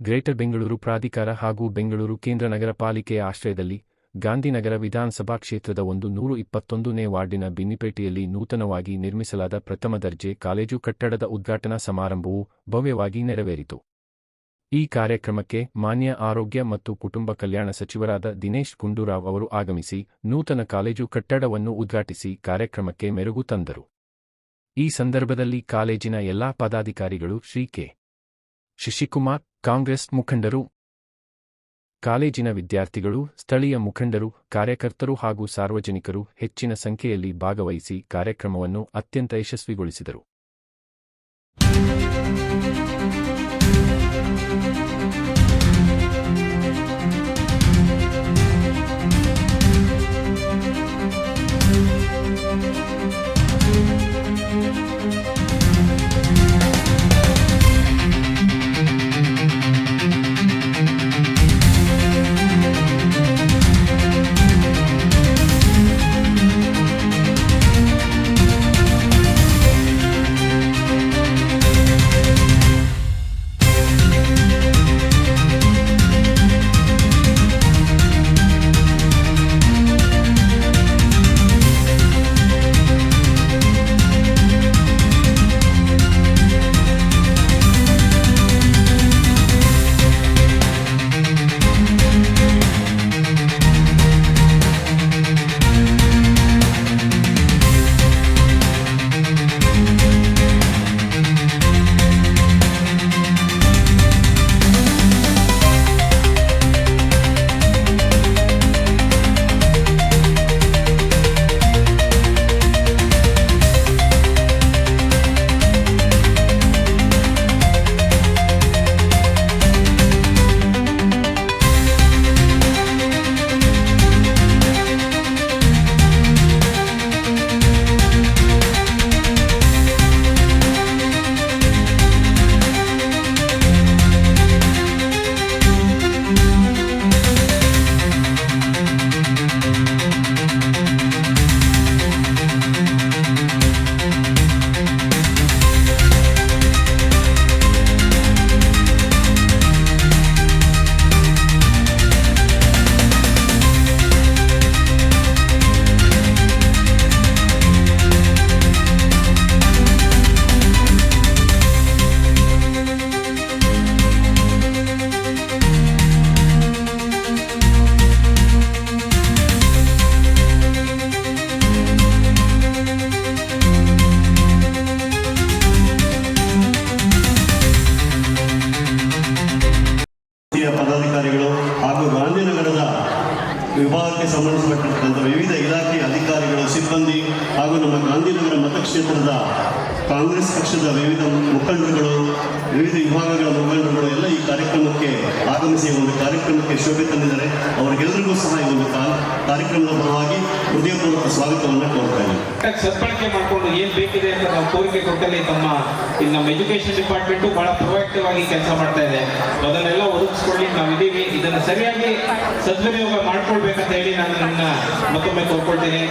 Greater Bengaluru ಪ್ರಾಧಿಕಾರ ಹಾಗೂ ಬೆಂಗಳೂರು ಕೇಂದ್ರ ನಗರ ಪಾಲಿಕೆಯ ಆಶ್ರಯದಲ್ಲಿ ಗಾಂಧಿನಗರ ವಿಧಾನಸಭಾ ಕ್ಷೇತ್ರದ 121ನೇ ವಾರ್ಡಿನ ಬಿನ್ನಿಪೇಟೆಯಲ್ಲಿ ನೂತನವಾಗಿ ನಿರ್ಮಿಸಲಾದ ಪ್ರಥಮ ದರ್ಜೆ ಕಾಲೇಜು ಕಟ್ಟಡದ ಉದ್ಘಾಟನಾ ಸಮಾರಂಭವು ಭವ್ಯವಾಗಿ ನೆರವೇರಿತು. ಈ ಕಾರ್ಯಕ್ರಮಕ್ಕೆ ಮಾನ್ಯ ಆರೋಗ್ಯ ಮತ್ತು ಕುಟುಂಬ ಕಲ್ಯಾಣ ಸಚಿವರಾದ ದಿನೇಶ್ ಗುಂಡೂರಾವ್ ಅವರು ಆಗಮಿಸಿ ನೂತನ ಕಾಲೇಜು ಕಟ್ಟಡವನ್ನು ಉದ್ಘಾಟಿಸಿ ಕಾರ್ಯಕ್ರಮಕ್ಕೆ ಮೆರುಗು ತಂದರು. ಈ ಸಂದರ್ಭದಲ್ಲಿ ಕಾಲೇಜಿನ ಎಲ್ಲಾ ಪದಾಧಿಕಾರಿಗಳು, ಶ್ರೀ ಕೆ. ಶಶಿಕುಮಾರ್, ಕಾಂಗ್ರೆಸ್ ಮುಖಂಡರು, ಕಾಲೇಜಿನ ವಿದ್ಯಾರ್ಥಿಗಳು, ಸ್ಥಳೀಯ ಮುಖಂಡರು, ಕಾರ್ಯಕರ್ತರು ಹಾಗೂ ಸಾರ್ವಜನಿಕರು ಹೆಚ್ಚಿನ ಸಂಖ್ಯೆಯಲ್ಲಿ ಭಾಗವಹಿಸಿ ಕಾರ್ಯಕ್ರಮವನ್ನು ಅತ್ಯಂತ ಯಶಸ್ವಿಗೊಳಿಸಿದರು. ಪದಾಧಿಕಾರಿಗಳು ಹಾಗೂ ಗಾಂಧಿನಗರದ ವಿಭಾಗಕ್ಕೆ ಸಂಬಂಧಪಟ್ಟಂಥ ವಿವಿಧ ಇಲಾಖೆಯ ಅಧಿಕಾರಿಗಳು, ಸಿಬ್ಬಂದಿ ಹಾಗೂ ನಮ್ಮ ಗಾಂಧಿನಗರ ಮತಕ್ಷೇತ್ರದ ಕಾಂಗ್ರೆಸ್ ಪಕ್ಷದ ವಿವಿಧ ಮುಖಂಡರುಗಳು, ವಿವಿಧ ವಿಭಾಗಗಳ ಮುಖಂಡರುಗಳು ಎಲ್ಲ ಈ ಕಾರ್ಯಕ್ರಮಕ್ಕೆ ಆಗಮಿಸಿ ಒಂದು ಕಾರ್ಯಕ್ರಮಕ್ಕೆ ಶೋಭೆ ತಂದಿದ್ದಾರೆ. ಅವರಿಗೆಲ್ಲರಿಗೂ ಸಹ ಈ ಒಂದು ಕಾರ್ಯಕ್ರಮದ ಪರವಾಗಿ ಹೃದಯಪೂರ್ವಕ ಸ್ವಾಗತವನ್ನು ಕೋರ್ತಾ ಇದ್ದೀನಿ. ಸದ್ಬಳಕೆ ಮಾಡಿಕೊಂಡು ಏನು ಬೇಕಿದೆ ಅಂತ ನಾವು ಕೋರಿಕೆ ಕೊಟ್ಟಲ್ಲಿ ನಮ್ಮ ಎಜುಕೇಶನ್ ಡಿಪಾರ್ಟ್ಮೆಂಟು ಬಹಳ ಪ್ರೊಆಕ್ಟಿವ್ ಆಗಿ ಕೆಲಸ ಮಾಡ್ತಾ ಇದೆ. ಅದನ್ನೆಲ್ಲ ಒದಗಿಸ್ಕೊಳ್ಳಿ ನಾವಿದ್ದೀವಿ. ಇದನ್ನು ಸರಿಯಾಗಿ ಸದ್ವಿನಿಯೋಗ ಮಾಡ್ಕೊಳ್ಬೇಕಂತ ಹೇಳಿ ನಾನು ನನ್ನ ಮತ್ತೊಮ್ಮೆ ಕೋರ್ಕೊಳ್ತೀನಿ.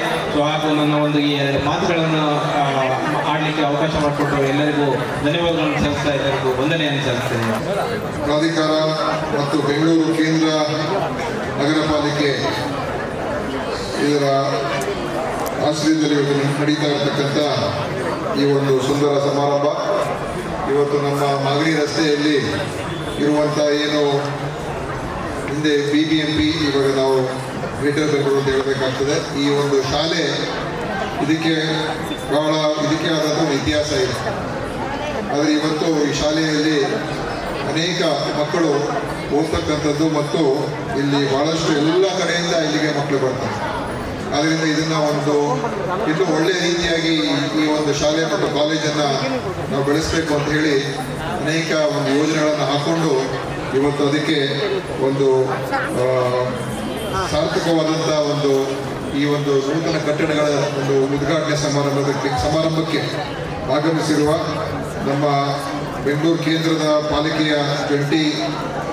ಹಾಗೂ ನನ್ನ ಒಂದು ಈ ಮಾತುಗಳನ್ನು ಆಡಲಿಕ್ಕೆ ಅವಕಾಶ ಮಾಡಿಕೊಟ್ಟು ಎಲ್ಲರಿಗೂ ಧನ್ಯವಾದಗಳನ್ನು ಸಲ್ಲಿಸ್ತಾ ಎಲ್ಲರಿಗೂ ವಂದನೆಯನ್ನು ಸಲ್ಲಿಸ್ತೇನೆ. ಪ್ರಾಧಿಕಾರ ಮತ್ತು ಬೆಂಗಳೂರು ಕೇಂದ್ರ ನಗರ ಪಾಲಿಕೆ ಇದರ ಆಶ್ರಯದಲ್ಲಿ ನಡೀತಾ ಇರತಕ್ಕಂಥ ಈ ಒಂದು ಸುಂದರ ಸಮಾರಂಭ ಇವತ್ತು ನಮ್ಮ ಮಾಗಡಿ ರಸ್ತೆಯಲ್ಲಿ ಇರುವಂಥ ಏನು ಹಿಂದೆ BBMP, ಇವಾಗ ನಾವು ಗ್ರೇಟರ್ ಬೆಂಗಳೂರು ಅಂತ ಹೇಳಬೇಕಾಗ್ತದೆ. ಈ ಒಂದು ಶಾಲೆ ಇದಕ್ಕೆ ಆದಂಥ ಒಂದು ಇತಿಹಾಸ ಇದೆ. ಆದರೆ ಇವತ್ತು ಈ ಶಾಲೆಯಲ್ಲಿ ಅನೇಕ ಮಕ್ಕಳು ಓದ್ತಕ್ಕಂಥದ್ದು ಮತ್ತು ಇಲ್ಲಿ ಭಾಳಷ್ಟು ಎಲ್ಲ ಕಡೆಯಿಂದ ಇಲ್ಲಿಗೆ ಮಕ್ಕಳು ಬರ್ತಾರೆ. ಆದ್ದರಿಂದ ಇದನ್ನು ಇನ್ನೂ ಒಳ್ಳೆಯ ರೀತಿಯಾಗಿ ಈ ಒಂದು ಶಾಲೆ ಮತ್ತು ಕಾಲೇಜನ್ನು ನಾವು ಬೆಳೆಸಬೇಕು ಅಂತ ಹೇಳಿ ಅನೇಕ ಒಂದು ಯೋಜನೆಗಳನ್ನು ಹಾಕ್ಕೊಂಡು ಇವತ್ತು ಅದಕ್ಕೆ ಒಂದು ಸಾರ್ಥಕವಾದಂಥ ಈ ಒಂದು ನೂತನ ಕಟ್ಟಡಗಳ ಒಂದು ಉದ್ಘಾಟನೆ ಸಮಾರಂಭಕ್ಕೆ ಆಗಮಿಸಿರುವ ನಮ್ಮ ಬೆಂಗಳೂರು ಕೇಂದ್ರದ ಪಾಲಿಕೆಯ ಜಂಟಿ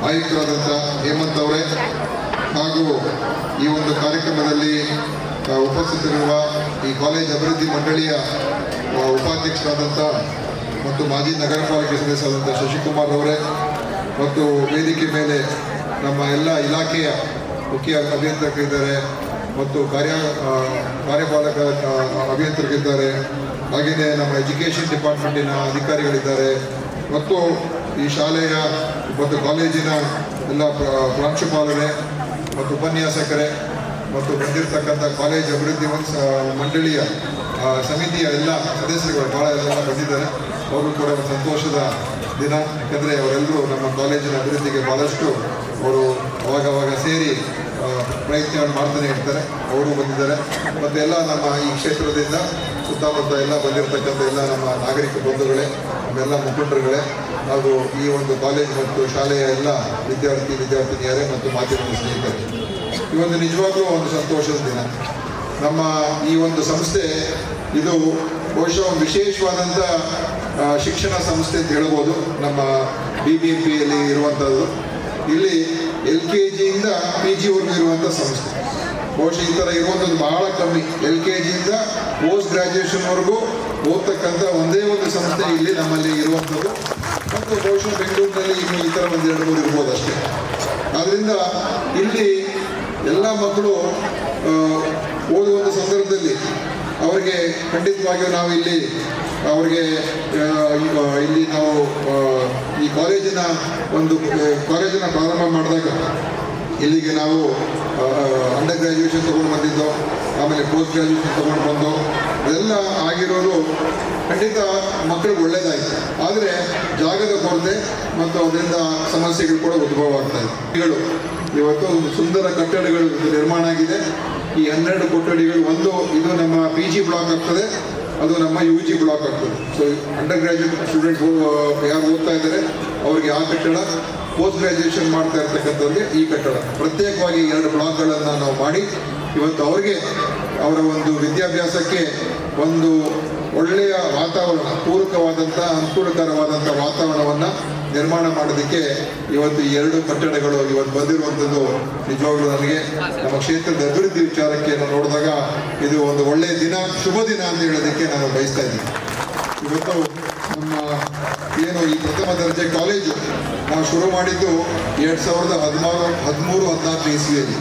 ಆಯುಕ್ತರಾದಂಥ ಹೇಮಂತ್ ಅವರೇ ಹಾಗೂ ಈ ಒಂದು ಕಾರ್ಯಕ್ರಮದಲ್ಲಿ ಉಪಸ್ಥಿತರಿರುವ ಈ ಕಾಲೇಜ್ ಅಭಿವೃದ್ಧಿ ಮಂಡಳಿಯ ಉಪಾಧ್ಯಕ್ಷರಾದಂಥ ಮತ್ತು ಮಾಜಿ ನಗರ ಪಾಲಿಕೆ ಸದಸ್ಯರಾದಂಥ ಶಶಿಕುಮಾರ್ ಅವರೇ ಮತ್ತು ವೇದಿಕೆ ಮೇಲೆ ನಮ್ಮ ಎಲ್ಲ ಇಲಾಖೆಯ ಮುಖ್ಯ ಅಭಿಯಂತರರಿದ್ದಾರೆ ಮತ್ತು ಕಾರ್ಯಪಾಲಕ ಅಭಿಯಂತರರಿದ್ದಾರೆ. ಹಾಗೆಯೇ ನಮ್ಮ ಎಜುಕೇಷನ್ ಡಿಪಾರ್ಟ್ಮೆಂಟಿನ ಅಧಿಕಾರಿಗಳಿದ್ದಾರೆ ಮತ್ತು ಈ ಶಾಲೆಯ ಮತ್ತು ಕಾಲೇಜಿನ ಎಲ್ಲ ಪ್ರಾಂಶುಪಾಲರೇ ಮತ್ತು ಉಪನ್ಯಾಸಕರೇ ಮತ್ತು ಬಂದಿರತಕ್ಕಂಥ ಕಾಲೇಜ್ ಅಭಿವೃದ್ಧಿ ಮಂಡಳಿಯ ಸಮಿತಿಯ ಎಲ್ಲ ಸದಸ್ಯರುಗಳು ಭಾಳ ಎಲ್ಲ ಬಂದಿದ್ದಾರೆ. ಅವರು ಕೂಡ ಒಂದು ಸಂತೋಷದ ದಿನ, ಯಾಕಂದರೆ ಅವರೆಲ್ಲರೂ ನಮ್ಮ ಕಾಲೇಜಿನ ಅಭಿವೃದ್ಧಿಗೆ ಭಾಳಷ್ಟು ಅವರು ಅವಾಗವಾಗ ಸೇರಿ ಪ್ರಯತ್ನವನ್ನು ಮಾಡ್ತಾನೆ ಇರ್ತಾರೆ. ಅವರು ಬಂದಿದ್ದಾರೆ ಮತ್ತು ಎಲ್ಲ ನಮ್ಮ ಈ ಕ್ಷೇತ್ರದಿಂದ ಸುತ್ತಮುತ್ತ ಎಲ್ಲ ಬಂದಿರತಕ್ಕಂಥ ಎಲ್ಲ ನಮ್ಮ ನಾಗರಿಕ ಬಂಧುಗಳೇ, ನಮ್ಮೆಲ್ಲ ಮುಖಂಡರುಗಳೇ ಹಾಗೂ ಈ ಒಂದು ಕಾಲೇಜ್ ಮತ್ತು ಶಾಲೆಯ ಎಲ್ಲ ವಿದ್ಯಾರ್ಥಿನಿಯರೇ ಮತ್ತು ಮಾಧ್ಯಮದ ಸ್ನೇಹಿತರೆ, ಈ ಒಂದು ನಿಜವಾಗ್ಲೂ ಒಂದು ಸಂತೋಷದ ದಿನ. ನಮ್ಮ ಈ ಒಂದು ಸಂಸ್ಥೆ ಇದು ಬಹುಶಃ ಒಂದು ವಿಶೇಷವಾದಂಥ ಶಿಕ್ಷಣ ಸಂಸ್ಥೆ ಅಂತ ಹೇಳ್ಬೋದು. ನಮ್ಮ BBMPಯಲ್ಲಿ ಇರುವಂಥದ್ದು. ಇಲ್ಲಿ LKGಯಿಂದ PGವರೆಗೂ ಇರುವಂಥ ಸಂಸ್ಥೆ. ಬಹುಶಃ ಈ ಥರ ಇರುವಂಥದ್ದು ಬಹಳ ಕಮ್ಮಿ. LKGಯಿಂದ ಪೋಸ್ಟ್ ಗ್ರ್ಯಾಜುಯೇಷನ್ವರೆಗೂ ಓದ್ತಕ್ಕಂಥ ಒಂದೇ ಒಂದು ಸಂಸ್ಥೆ ಇಲ್ಲಿ ನಮ್ಮಲ್ಲಿ ಇರುವಂಥದ್ದು. ಮತ್ತು ಬಹುಶಃ ಬೆಂಗಳೂರಿನಲ್ಲಿ ಇನ್ನು ಈ ಥರ ಒಂದು 2-3 ಇರ್ಬೋದು ಅಷ್ಟೇ. ಆದ್ದರಿಂದ ಇಲ್ಲಿ ಎಲ್ಲ ಮಕ್ಕಳು ಓದುವಂಥ ಸಂದರ್ಭದಲ್ಲಿ ಅವರಿಗೆ ಖಂಡಿತವಾಗಿಯೂ ನಾವು ಇಲ್ಲಿ ಅವರಿಗೆ ಇಲ್ಲಿ ನಾವು ಈ ಕಾಲೇಜಿನ ಪ್ರಾರಂಭ ಮಾಡಿದಾಗ ಇಲ್ಲಿಗೆ ನಾವು ಅಂಡರ್ ಗ್ರ್ಯಾಜುಯೇಷನ್ ತೊಗೊಂಡು ಬಂದಿದ್ದೋ, ಆಮೇಲೆ ಪೋಸ್ಟ್ ಗ್ರ್ಯಾಜುಯೇಷನ್ ತೊಗೊಂಡು ಬಂದೋ, ಇದೆಲ್ಲ ಆಗಿರೋದು ಖಂಡಿತ ಮಕ್ಕಳಿಗೆ ಒಳ್ಳೆಯದಾಯಿತು. ಆದರೆ ಜಾಗದ ಕೊರತೆ ಮತ್ತು ಅದರಿಂದ ಸಮಸ್ಯೆಗಳು ಕೂಡ ಉದ್ಭವ ಆಗ್ತಾ ಇದೆ. ಇವತ್ತು ಒಂದು ಸುಂದರ ಕಟ್ಟಡಗಳು ನಿರ್ಮಾಣ ಆಗಿದೆ. ಈ 12 ಕೊಠಡಿಗಳು, ಒಂದು ಇದು ನಮ್ಮ PG ಬ್ಲಾಕ್ ಆಗ್ತದೆ, ಅದು ನಮ್ಮ UG ಬ್ಲಾಕ್ ಆಗ್ತದೆ. ಸೊ ಅಂಡರ್ ಗ್ರ್ಯಾಜುಯೇಟ್ ಸ್ಟೂಡೆಂಟ್ ಯಾರು ಓದ್ತಾ ಇದ್ದಾರೆ ಅವ್ರಿಗೆ ಆ ಕಟ್ಟಡ, ಪೋಸ್ಟ್ ಗ್ರ್ಯಾಜುಯೇಷನ್ ಮಾಡ್ತಾ ಇರ್ತಕ್ಕಂಥವ್ರಿಗೆ ಈ ಕಟ್ಟಡ, ಪ್ರತ್ಯೇಕವಾಗಿ 2 ಬ್ಲಾಕ್ಗಳನ್ನು ನಾವು ಮಾಡಿ ಇವತ್ತು ಅವರಿಗೆ ಅವರ ಒಂದು ವಿದ್ಯಾಭ್ಯಾಸಕ್ಕೆ ಒಂದು ಒಳ್ಳೆಯ ವಾತಾವರಣ, ಪೂರಕವಾದಂಥ ಅನುಕೂಲಕರವಾದಂಥ ವಾತಾವರಣವನ್ನು ನಿರ್ಮಾಣ ಮಾಡೋದಕ್ಕೆ ಇವತ್ತು ಈ 2 ಕಟ್ಟಡಗಳು ಇವತ್ತು ಬಂದಿರುವಂಥದ್ದು ನಿಜವಾಗ್ಲೂ ನನಗೆ ನಮ್ಮ ಕ್ಷೇತ್ರದ ಅಭಿವೃದ್ಧಿ ವಿಚಾರಕ್ಕೆ ನಾನು ನೋಡಿದಾಗ ಇದು ಒಂದು ಒಳ್ಳೆಯ ದಿನ, ಶುಭ ದಿನ ಅಂತ ಹೇಳೋದಕ್ಕೆ ನಾನು ಬಯಸ್ತಾ ಇದ್ದೀನಿ. ಇವತ್ತು ನಮ್ಮ ಏನು ಈ ಪ್ರಥಮ ದರ್ಜೆ ಕಾಲೇಜು ನಾವು ಶುರು ಮಾಡಿದ್ದು 2013-14 ಇಸ್ವಿಯಲ್ಲಿ.